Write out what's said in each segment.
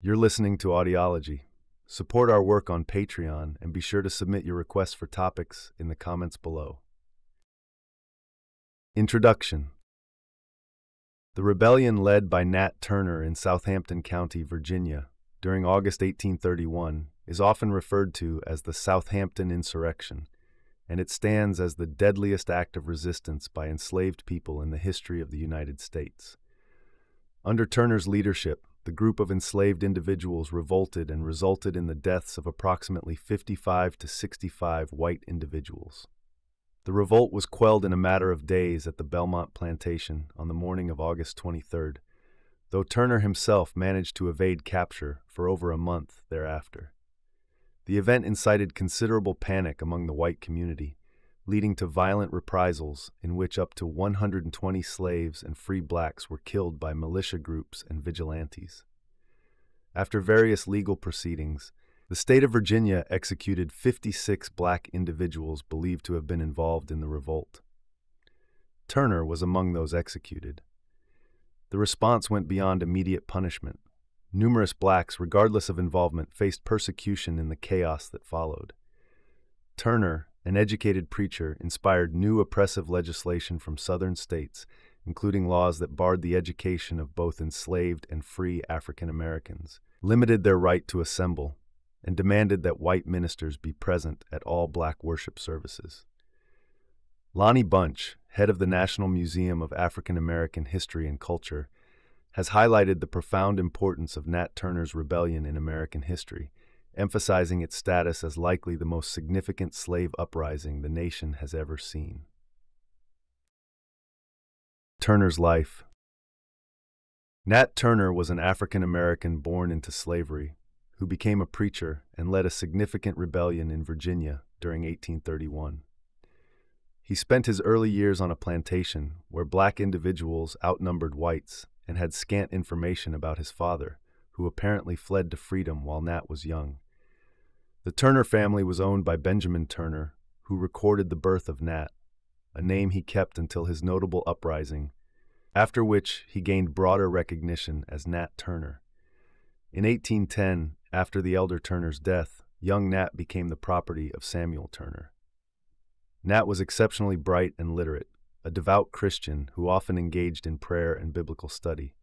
You're listening to Audiology. Support our work on Patreon and be sure to submit your requests for topics in the comments below. Introduction. The rebellion led by Nat Turner in Southampton County, Virginia, during August 1831 is often referred to as the Southampton Insurrection, and it stands as the deadliest act of resistance by enslaved people in the history of the United States. Under Turner's leadership, the group of enslaved individuals revolted and resulted in the deaths of approximately 55 to 65 white individuals. The revolt was quelled in a matter of days at the Belmont Plantation on the morning of August 23rd, though Turner himself managed to evade capture for over a month thereafter. The event incited considerable panic among the white community, leading to violent reprisals in which up to 120 slaves and free blacks were killed by militia groups and vigilantes. After various legal proceedings, the state of Virginia executed 56 black individuals believed to have been involved in the revolt. Turner was among those executed. The response went beyond immediate punishment. Numerous blacks, regardless of involvement, faced persecution in the chaos that followed. Turner, an educated preacher, inspired new oppressive legislation from southern states, including laws that barred the education of both enslaved and free African Americans, limited their right to assemble, and demanded that white ministers be present at all black worship services. Lonnie Bunch, head of the National Museum of African American History and Culture, has highlighted the profound importance of Nat Turner's rebellion in American history, emphasizing its status as likely the most significant slave uprising the nation has ever seen. Turner's life. Nat Turner was an African American born into slavery, who became a preacher and led a significant rebellion in Virginia during 1831. He spent his early years on a plantation where black individuals outnumbered whites and had scant information about his father, who apparently fled to freedom while Nat was young. The Turner family was owned by Benjamin Turner, who recorded the birth of Nat, a name he kept until his notable uprising, after which he gained broader recognition as Nat Turner. In 1810, after the elder Turner's death, young Nat became the property of Samuel Turner. Nat was exceptionally bright and literate, a devout Christian who often engaged in prayer and biblical study.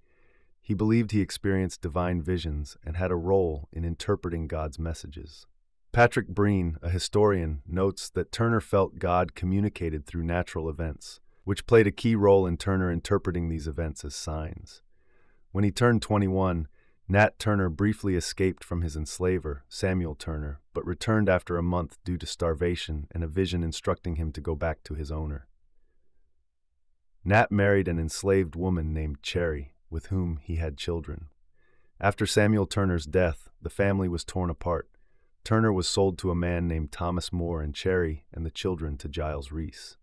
He believed he experienced divine visions and had a role in interpreting God's messages. Patrick Breen, a historian, notes that Turner felt God communicated through natural events, which played a key role in Turner interpreting these events as signs. When he turned 21, Nat Turner briefly escaped from his enslaver, Samuel Turner, but returned after a month due to starvation and a vision instructing him to go back to his owner. Nat married an enslaved woman named Cherry, with whom he had children. After Samuel Turner's death, the family was torn apart. Turner was sold to a man named Thomas Moore, and Cherry and the children to Giles Reese.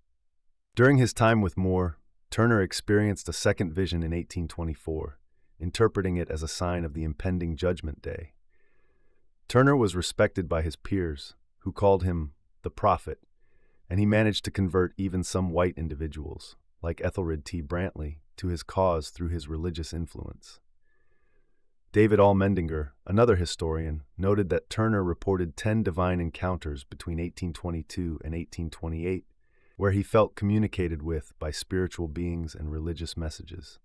During his time with Moore, Turner experienced a second vision in 1824, interpreting it as a sign of the impending Judgment Day. Turner was respected by his peers, who called him the Prophet, and he managed to convert even some white individuals, like Ethelred T. Brantley, to his cause through his religious influence. David Allmendinger, another historian, noted that Turner reported 10 divine encounters between 1822 and 1828, where he felt communicated with by spiritual beings and religious messages.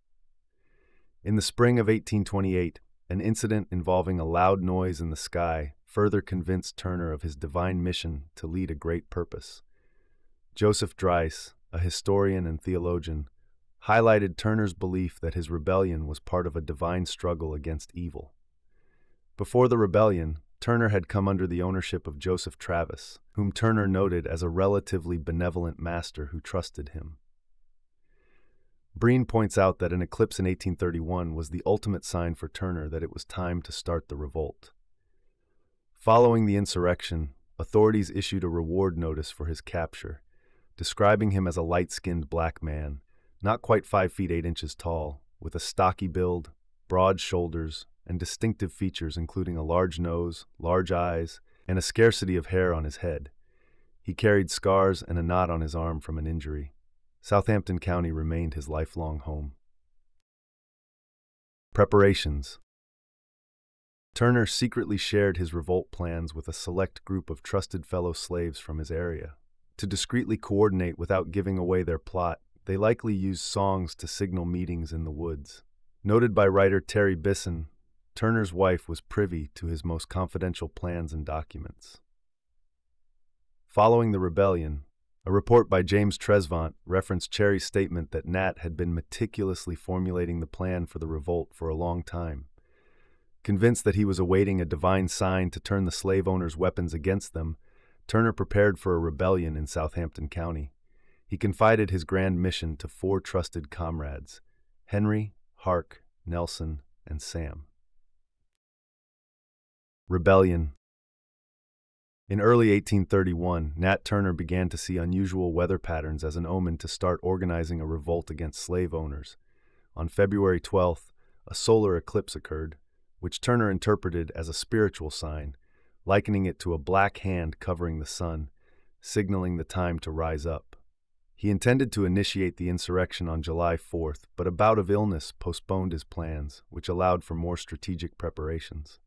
In the spring of 1828, an incident involving a loud noise in the sky further convinced Turner of his divine mission to lead a great purpose. Joseph Dryce, a historian and theologian, highlighted Turner's belief that his rebellion was part of a divine struggle against evil. Before the rebellion, Turner had come under the ownership of Joseph Travis, whom Turner noted as a relatively benevolent master who trusted him. Breen points out that an eclipse in 1831 was the ultimate sign for Turner that it was time to start the revolt. Following the insurrection, authorities issued a reward notice for his capture, describing him as a light-skinned black man, not quite 5 feet 8 inches tall, with a stocky build, broad shoulders, and distinctive features including a large nose, large eyes, and a scarcity of hair on his head. He carried scars and a knot on his arm from an injury. Southampton County remained his lifelong home. Preparations. Turner secretly shared his revolt plans with a select group of trusted fellow slaves from his area. To discreetly coordinate without giving away their plot, they likely used songs to signal meetings in the woods. Noted by writer Terry Bisson, Turner's wife was privy to his most confidential plans and documents. Following the rebellion, a report by James Tresvant referenced Cherry's statement that Nat had been meticulously formulating the plan for the revolt for a long time. Convinced that he was awaiting a divine sign to turn the slave owners' weapons against them, Turner prepared for a rebellion in Southampton County. He confided his grand mission to 4 trusted comrades: Henry, Hark, Nelson, and Sam. Rebellion. In early 1831, Nat Turner began to see unusual weather patterns as an omen to start organizing a revolt against slave owners. On February 12th, a solar eclipse occurred, which Turner interpreted as a spiritual sign, likening it to a black hand covering the sun, signaling the time to rise up. He intended to initiate the insurrection on July 4th, but a bout of illness postponed his plans, which allowed for more strategic preparations.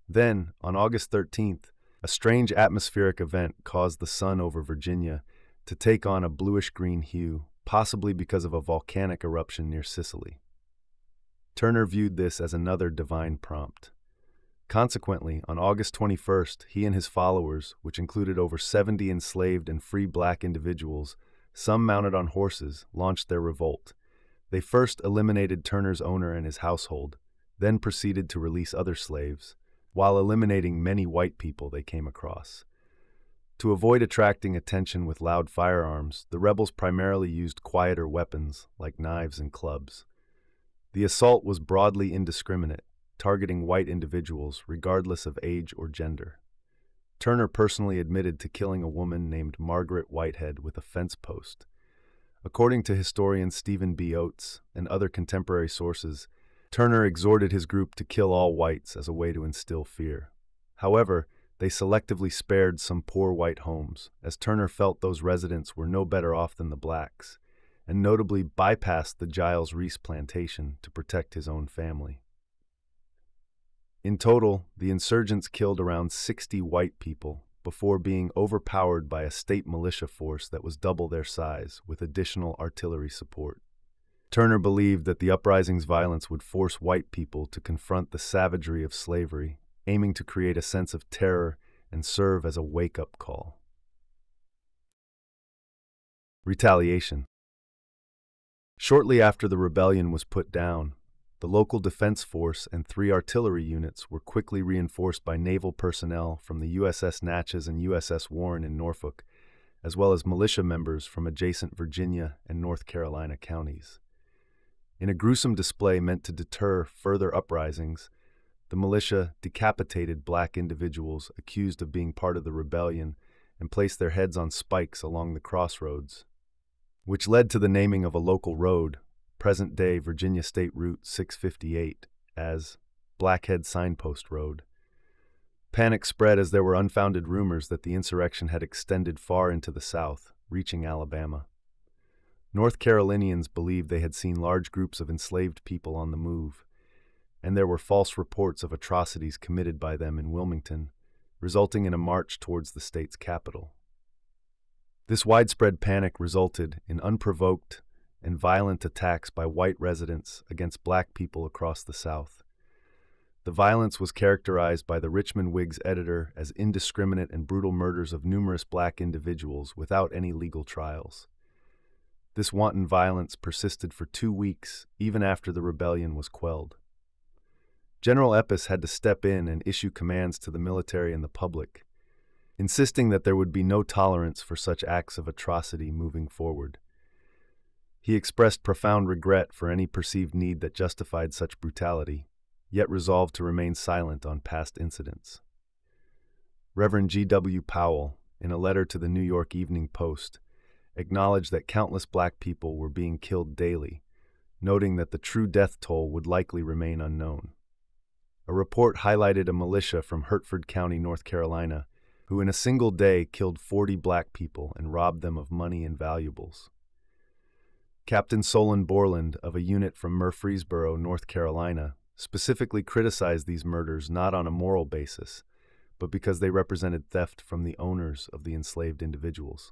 Then, on August 13th, a strange atmospheric event caused the sun over Virginia to take on a bluish-green hue, possibly because of a volcanic eruption near Sicily. Turner viewed this as another divine prompt. Consequently, on August 21st, he and his followers, which included over 70 enslaved and free black individuals, some mounted on horses, launched their revolt. They first eliminated Turner's owner and his household, then proceeded to release other slaves, while eliminating many white people they came across. To avoid attracting attention with loud firearms, the rebels primarily used quieter weapons like knives and clubs. The assault was broadly indiscriminate, targeting white individuals regardless of age or gender. Turner personally admitted to killing a woman named Margaret Whitehead with a fence post. According to historian Stephen B. Oates and other contemporary sources, Turner exhorted his group to kill all whites as a way to instill fear. However, they selectively spared some poor white homes, as Turner felt those residents were no better off than the blacks, and notably bypassed the Giles Reese plantation to protect his own family. In total, the insurgents killed around 60 white people before being overpowered by a state militia force that was double their size, with additional artillery support. Turner believed that the uprising's violence would force white people to confront the savagery of slavery, aiming to create a sense of terror and serve as a wake-up call. Retaliation. Shortly after the rebellion was put down, the local defense force and 3 artillery units were quickly reinforced by naval personnel from the USS Natchez and USS Warren in Norfolk, as well as militia members from adjacent Virginia and North Carolina counties. In a gruesome display meant to deter further uprisings, the militia decapitated black individuals accused of being part of the rebellion and placed their heads on spikes along the crossroads, which led to the naming of a local road, present-day Virginia State Route 658, as Blackhead Signpost Road. Panic spread as there were unfounded rumors that the insurrection had extended far into the South, reaching Alabama. North Carolinians believed they had seen large groups of enslaved people on the move, and there were false reports of atrocities committed by them in Wilmington, resulting in a march towards the state's capital. This widespread panic resulted in unprovoked and violent attacks by white residents against black people across the South. The violence was characterized by the Richmond Whig's editor as indiscriminate and brutal murders of numerous black individuals without any legal trials. This wanton violence persisted for 2 weeks, even after the rebellion was quelled. General Epps had to step in and issue commands to the military and the public, insisting that there would be no tolerance for such acts of atrocity moving forward. He expressed profound regret for any perceived need that justified such brutality, yet resolved to remain silent on past incidents. Reverend G.W. Powell, in a letter to the New York Evening Post, acknowledged that countless black people were being killed daily, noting that the true death toll would likely remain unknown. A report highlighted a militia from Hertford County, North Carolina, who in a single day killed 40 black people and robbed them of money and valuables. Captain Solon Borland of a unit from Murfreesboro, North Carolina, specifically criticized these murders not on a moral basis, but because they represented theft from the owners of the enslaved individuals.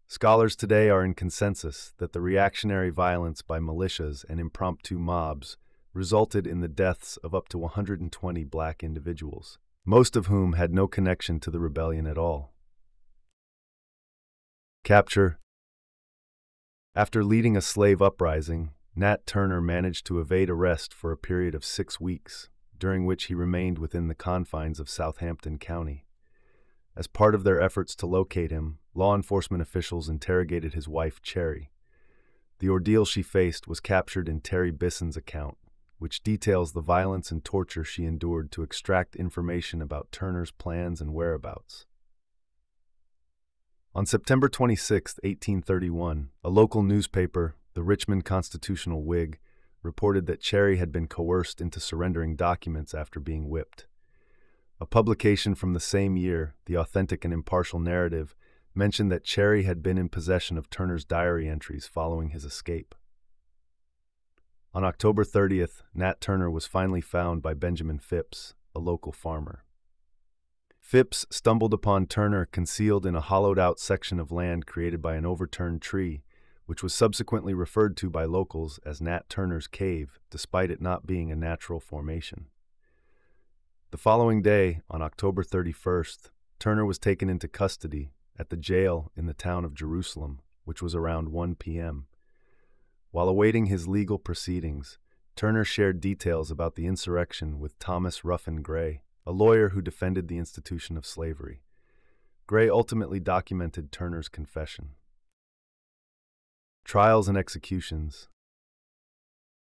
Scholars today are in consensus that the reactionary violence by militias and impromptu mobs resulted in the deaths of up to 120 black individuals, most of whom had no connection to the rebellion at all. Capture. After leading a slave uprising, Nat Turner managed to evade arrest for a period of 6 weeks, during which he remained within the confines of Southampton County. As part of their efforts to locate him, law enforcement officials interrogated his wife, Cherry. The ordeal she faced was captured in Terry Bisson's account, which details the violence and torture she endured to extract information about Turner's plans and whereabouts. On September 26, 1831, a local newspaper, the Richmond Constitutional Whig, reported that Cherry had been coerced into surrendering documents after being whipped. A publication from the same year, The Authentic and Impartial Narrative, mentioned that Cherry had been in possession of Turner's diary entries following his escape. On October 30th, Nat Turner was finally found by Benjamin Phipps, a local farmer. Phipps stumbled upon Turner concealed in a hollowed-out section of land created by an overturned tree, which was subsequently referred to by locals as Nat Turner's Cave, despite it not being a natural formation. The following day, on October 31st, Turner was taken into custody at the jail in the town of Jerusalem, which was around 1 p.m. While awaiting his legal proceedings, Turner shared details about the insurrection with Thomas Ruffin Gray, a lawyer who defended the institution of slavery. Gray ultimately documented Turner's confession. Trials and executions.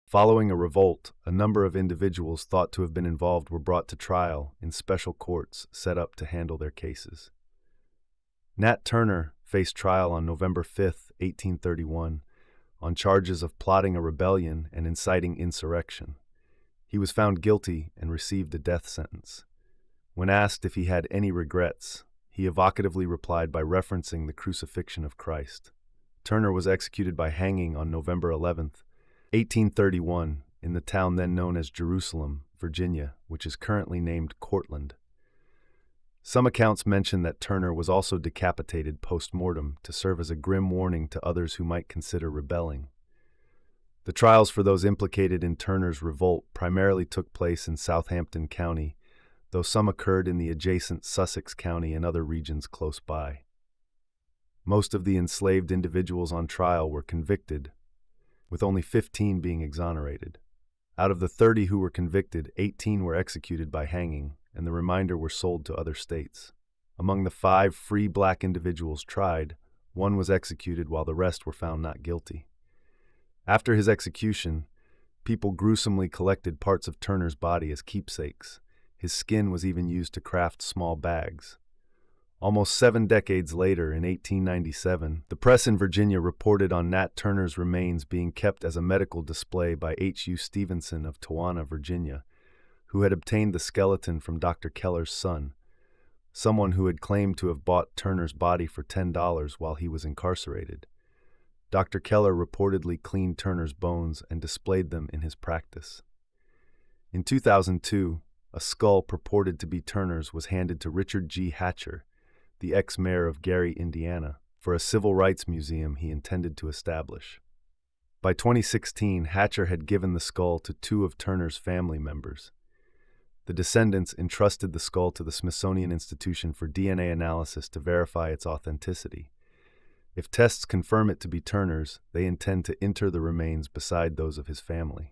Following a revolt, a number of individuals thought to have been involved were brought to trial in special courts set up to handle their cases. Nat Turner faced trial on November 5, 1831, on charges of plotting a rebellion and inciting insurrection. He was found guilty and received a death sentence. When asked if he had any regrets, he evocatively replied by referencing the crucifixion of Christ. Turner was executed by hanging on November 11th, 1831, in the town then known as Jerusalem, Virginia, which is currently named Cortland. Some accounts mention that Turner was also decapitated post-mortem to serve as a grim warning to others who might consider rebelling. The trials for those implicated in Turner's revolt primarily took place in Southampton County, though some occurred in the adjacent Sussex County and other regions close by. Most of the enslaved individuals on trial were convicted, with only 15 being exonerated. Out of the 30 who were convicted, 18 were executed by hanging, and the remainder were sold to other states. Among the 5 free black individuals tried, 1 was executed while the rest were found not guilty. After his execution, people gruesomely collected parts of Turner's body as keepsakes. His skin was even used to craft small bags. Almost 7 decades later, in 1897, the press in Virginia reported on Nat Turner's remains being kept as a medical display by H.U. Stevenson of Towana, Virginia, who had obtained the skeleton from Dr. Keller's son, someone who had claimed to have bought Turner's body for $10 while he was incarcerated. Dr. Keller reportedly cleaned Turner's bones and displayed them in his practice. In 2002, a skull purported to be Turner's was handed to Richard G. Hatcher, the ex-mayor of Gary, Indiana, for a civil rights museum he intended to establish. By 2016, Hatcher had given the skull to 2 of Turner's family members. The descendants entrusted the skull to the Smithsonian Institution for DNA analysis to verify its authenticity. If tests confirm it to be Turner's, they intend to inter the remains beside those of his family.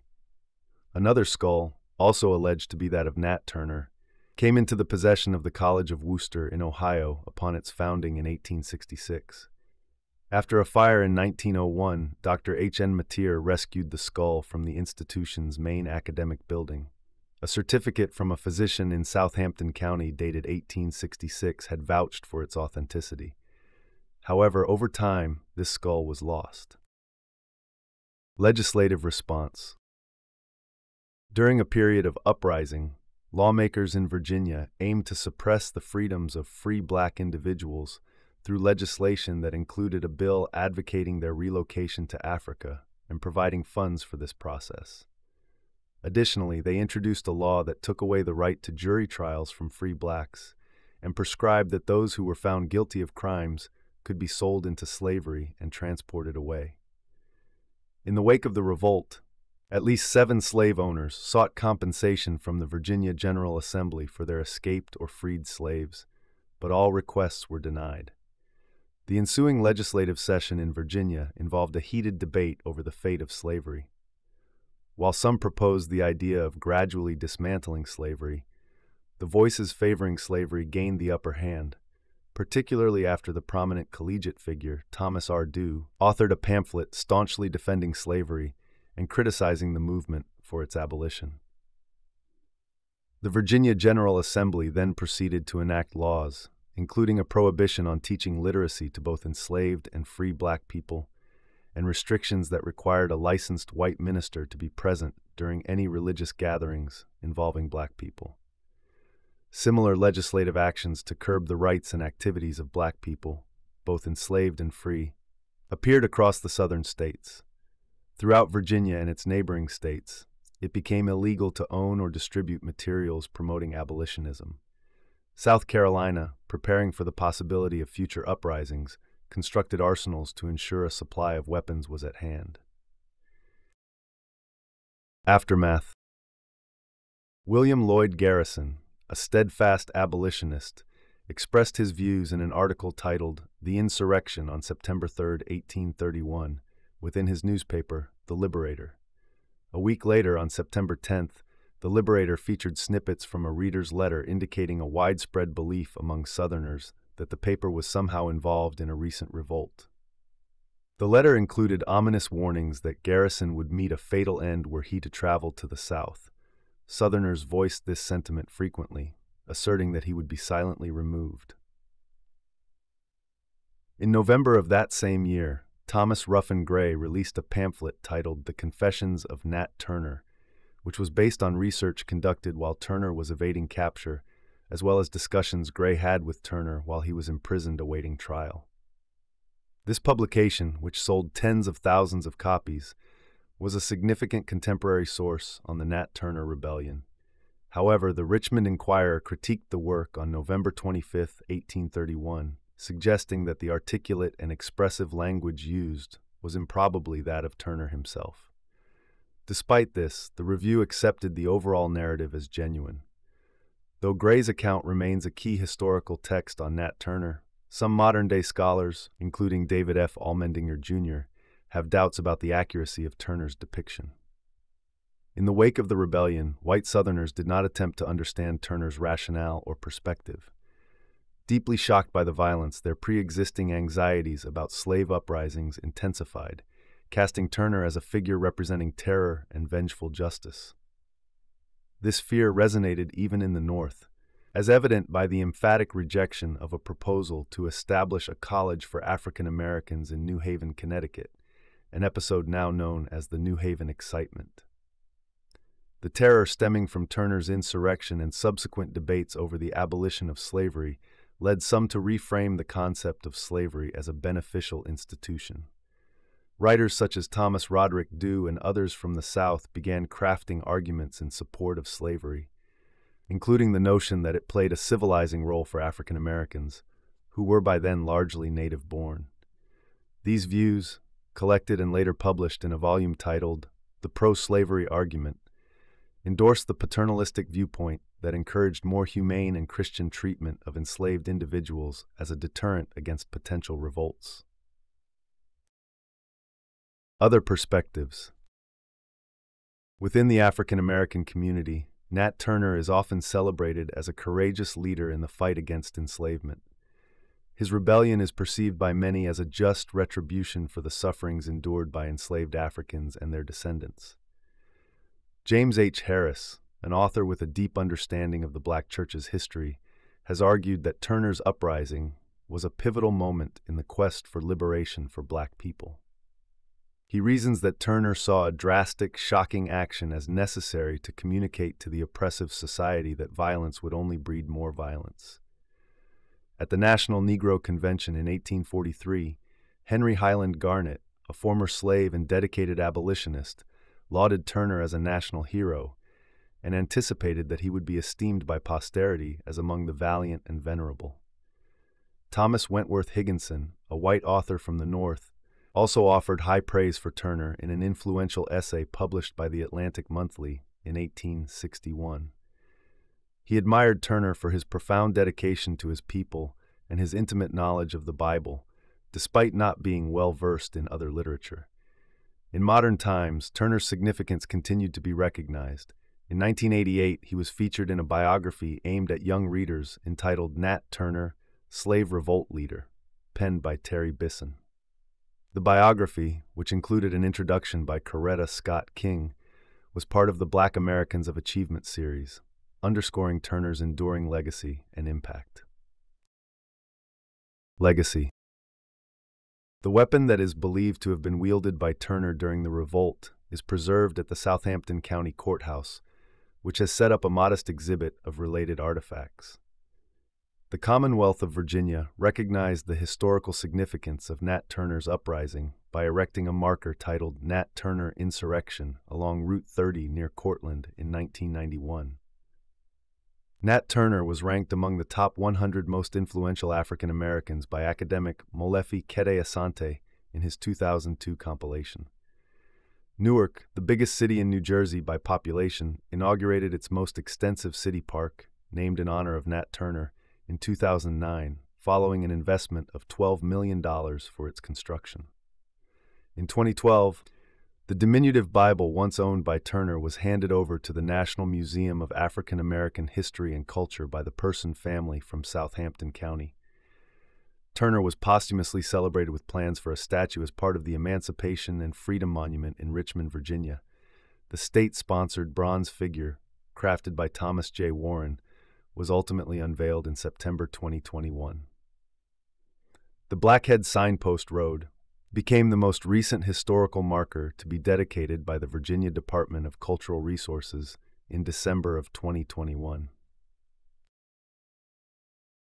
Another skull, also alleged to be that of Nat Turner, came into the possession of the College of Wooster in Ohio upon its founding in 1866. After a fire in 1901, Dr. H.N. Mateer rescued the skull from the institution's main academic building. A certificate from a physician in Southampton County dated 1866 had vouched for its authenticity. However, over time, this skull was lost. Legislative response. During a period of uprising, lawmakers in Virginia aimed to suppress the freedoms of free black individuals through legislation that included a bill advocating their relocation to Africa and providing funds for this process. Additionally, they introduced a law that took away the right to jury trials from free blacks and prescribed that those who were found guilty of crimes could be sold into slavery and transported away. In the wake of the revolt, at least 7 slave owners sought compensation from the Virginia General Assembly for their escaped or freed slaves, but all requests were denied. The ensuing legislative session in Virginia involved a heated debate over the fate of slavery. While some proposed the idea of gradually dismantling slavery, the voices favoring slavery gained the upper hand, particularly after the prominent collegiate figure, Thomas R. Dew, authored a pamphlet staunchly defending slavery and criticizing the movement for its abolition. The Virginia General Assembly then proceeded to enact laws, including a prohibition on teaching literacy to both enslaved and free black people, and restrictions that required a licensed white minister to be present during any religious gatherings involving black people. Similar legislative actions to curb the rights and activities of black people, both enslaved and free, appeared across the southern states. Throughout Virginia and its neighboring states, it became illegal to own or distribute materials promoting abolitionism. South Carolina, preparing for the possibility of future uprisings, constructed arsenals to ensure a supply of weapons was at hand. Aftermath. William Lloyd Garrison, a steadfast abolitionist, expressed his views in an article titled "The Insurrection" on September 3, 1831, within his newspaper, The Liberator. A week later, on September 10th, The Liberator featured snippets from a reader's letter indicating a widespread belief among Southerners that the paper was somehow involved in a recent revolt. The letter included ominous warnings that Garrison would meet a fatal end were he to travel to the South. Southerners voiced this sentiment frequently, asserting that he would be silently removed. In November of that same year, Thomas Ruffin Gray released a pamphlet titled The Confessions of Nat Turner, which was based on research conducted while Turner was evading capture, as well as discussions Gray had with Turner while he was imprisoned awaiting trial. This publication, which sold tens of thousands of copies, was a significant contemporary source on the Nat Turner Rebellion. However, the Richmond Enquirer critiqued the work on November 25, 1831, suggesting that the articulate and expressive language used was improbably that of Turner himself. Despite this, the review accepted the overall narrative as genuine. Though Gray's account remains a key historical text on Nat Turner, some modern-day scholars, including David F. Allmendinger, Jr., have doubts about the accuracy of Turner's depiction. In the wake of the rebellion, white Southerners did not attempt to understand Turner's rationale or perspective. Deeply shocked by the violence, their pre-existing anxieties about slave uprisings intensified, casting Turner as a figure representing terror and vengeful justice. This fear resonated even in the North, as evident by the emphatic rejection of a proposal to establish a college for African Americans in New Haven, Connecticut, an episode now known as the New Haven Excitement. The terror stemming from Turner's insurrection and subsequent debates over the abolition of slavery led some to reframe the concept of slavery as a beneficial institution. Writers such as Thomas Roderick Dew and others from the South began crafting arguments in support of slavery, including the notion that it played a civilizing role for African Americans, who were by then largely native-born. These views, collected and later published in a volume titled The Pro-Slavery Argument, endorsed the paternalistic viewpoint that encouraged more humane and Christian treatment of enslaved individuals as a deterrent against potential revolts. Other perspectives. Within the African American community, Nat Turner is often celebrated as a courageous leader in the fight against enslavement. His rebellion is perceived by many as a just retribution for the sufferings endured by enslaved Africans and their descendants. James H. Harris, an author with a deep understanding of the Black Church's history, has argued that Turner's uprising was a pivotal moment in the quest for liberation for Black people. He reasons that Turner saw a drastic, shocking action as necessary to communicate to the oppressive society that violence would only breed more violence. At the National Negro Convention in 1843, Henry Highland Garnet, a former slave and dedicated abolitionist, lauded Turner as a national hero and anticipated that he would be esteemed by posterity as among the valiant and venerable. Thomas Wentworth Higginson, a white author from the North, also offered high praise for Turner in an influential essay published by the Atlantic Monthly in 1861. He admired Turner for his profound dedication to his people and his intimate knowledge of the Bible, despite not being well versed in other literature. In modern times, Turner's significance continued to be recognized. In 1988, he was featured in a biography aimed at young readers entitled Nat Turner, Slave Revolt Leader, penned by Terry Bisson. The biography, which included an introduction by Coretta Scott King, was part of the Black Americans of Achievement series, underscoring Turner's enduring legacy and impact. Legacy. The weapon that is believed to have been wielded by Turner during the revolt is preserved at the Southampton County Courthouse, which has set up a modest exhibit of related artifacts. The Commonwealth of Virginia recognized the historical significance of Nat Turner's uprising by erecting a marker titled Nat Turner Insurrection along Route 30 near Cortland in 1991. Nat Turner was ranked among the top 100 most influential African Americans by academic Molefi Kede Asante in his 2002 compilation. Newark, the biggest city in New Jersey by population, inaugurated its most extensive city park, named in honor of Nat Turner, in 2009, following an investment of $12 million for its construction. In 2012, the diminutive Bible once owned by Turner was handed over to the National Museum of African American History and Culture by the Person family from Southampton County. Turner was posthumously celebrated with plans for a statue as part of the Emancipation and Freedom Monument in Richmond, Virginia. The state-sponsored bronze figure, crafted by Thomas J. Warren, was ultimately unveiled in September 2021. The Blackhead Signpost Road became the most recent historical marker to be dedicated by the Virginia Department of Cultural Resources in December of 2021.